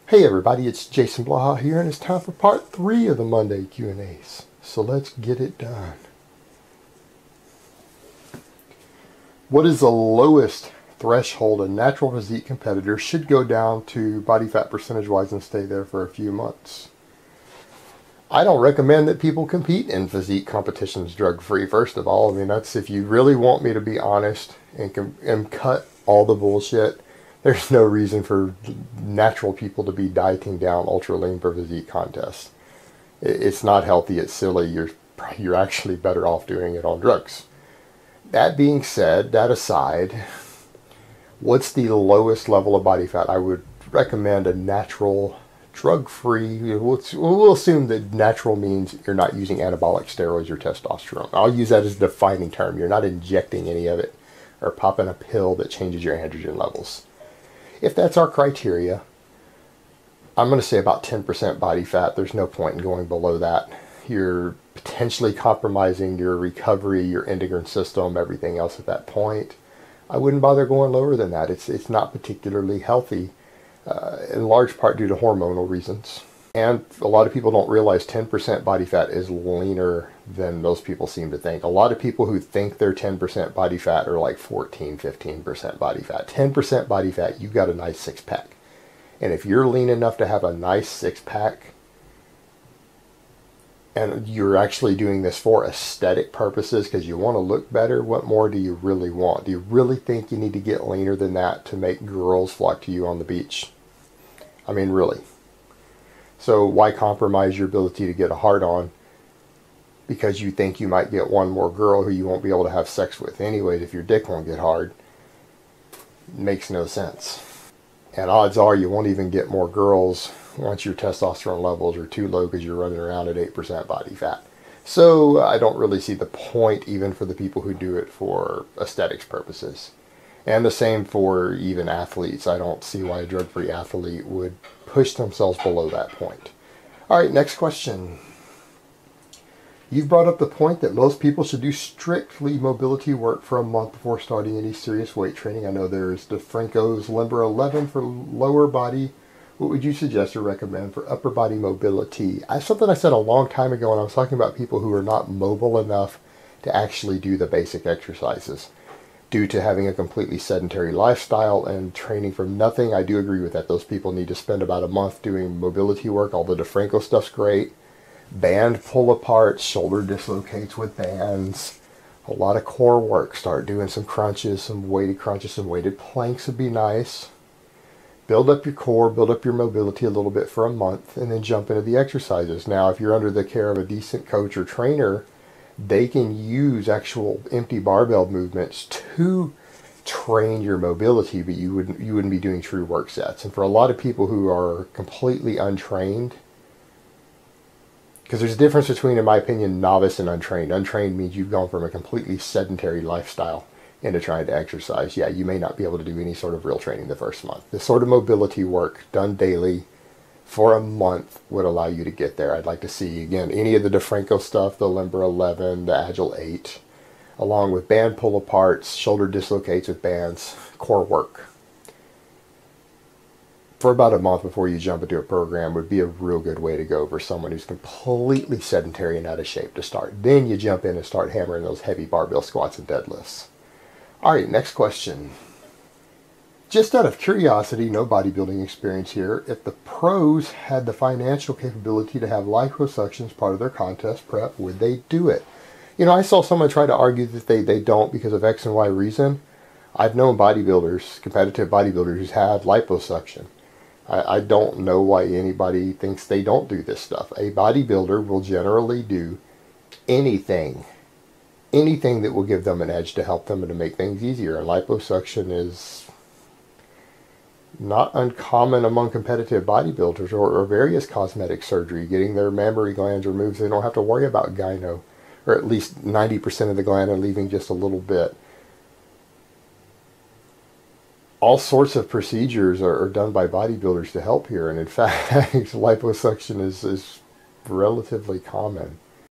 Hey everybody, it's Jason Blaha here, and it's time for part 3 of the Monday Q&As. So let's get it done. What is the lowest threshold a natural physique competitor should go down to body fat percentage-wise and stay there for a few months? I don't recommend that people compete in physique competitions drug-free, first of all. I mean, that's if you really want me to be honest and cut all the bullshit. There's no reason for natural people to be dieting down ultra lean for physique contests. It's not healthy. It's silly. You're actually better off doing it on drugs. That being said, that aside, what's the lowest level of body fat? I would recommend a natural, drug-free. We'll assume that natural means you're not using anabolic steroids or testosterone. I'll use that as a defining term. You're not injecting any of it or popping a pill that changes your androgen levels. If that's our criteria, I'm going to say about 10% body fat. There's no point in going below that. You're potentially compromising your recovery, your endocrine system, everything else at that point. I wouldn't bother going lower than that. It's not particularly healthy, in large part due to hormonal reasons. And a lot of people don't realize 10% body fat is leaner than most people seem to think. A lot of people who think they're 10% body fat are like 14, 15% body fat. 10% body fat, you've got a nice six-pack. And if you're lean enough to have a nice six-pack, and you're actually doing this for aesthetic purposes because you want to look better, what more do you really want? Do you really think you need to get leaner than that to make girls flock to you on the beach? I mean, really. So why compromise your ability to get a hard-on because you think you might get one more girl who you won't be able to have sex with anyways if your dick won't get hard? Makes no sense. And odds are you won't even get more girls once your testosterone levels are too low because you're running around at 8% body fat. So I don't really see the point even for the people who do it for aesthetics purposes. And the same for even athletes. I don't see why a drug-free athlete would push themselves below that point. All right, next question. You've brought up the point that most people should do strictly mobility work for a month before starting any serious weight training. I know there's defrancos Limber 11 for lower body. What would you suggest or recommend for upper body mobility? Something I said a long time ago when I was talking about people who are not mobile enough to actually do the basic exercises due to having a completely sedentary lifestyle and training from nothing. I do agree with that. Those people need to spend about a month doing mobility work. All the defranco stuff's great. Band pull apart, shoulder dislocates with bands. A lot of core work. Start doing some crunches, some weighted planks would be nice. Build up your core, build up your mobility a little bit for a month, and then jump into the exercises. Now, if you're under the care of a decent coach or trainer, they can use actual empty barbell movements to train your mobility, but you wouldn't be doing true work sets. And for a lot of people who are completely untrained, because there's a difference between, in my opinion, novice and untrained. Untrained means you've gone from a completely sedentary lifestyle into trying to exercise. Yeah, you may not be able to do any sort of real training the first month. This sort of mobility work done daily for a month would allow you to get there. I'd like to see, again, any of the defranco stuff, the Limber 11, the Agile 8, along with band pull aparts, shoulder dislocates with bands, core work. For about a month before you jump into a program would be a real good way to go for someone who's completely sedentary and out of shape to start. Then you jump in and start hammering those heavy barbell squats and deadlifts. All right, next question. Just out of curiosity, no bodybuilding experience here, if the pros had the financial capability to have liposuction as part of their contest prep, would they do it? You know, I saw someone try to argue that they don't because of X and Y reason. I've known bodybuilders, competitive bodybuilders, who's had liposuction. I don't know why anybody thinks they don't do this stuff. A bodybuilder will generally do anything that will give them an edge to help them and to make things easier. And liposuction is not uncommon among competitive bodybuilders or various cosmetic surgery, getting their mammary glands removed so they don't have to worry about gyno, or at least 90% of the gland and leaving just a little bit. All sorts of procedures are done by bodybuilders to help here, and in fact, liposuction is relatively common.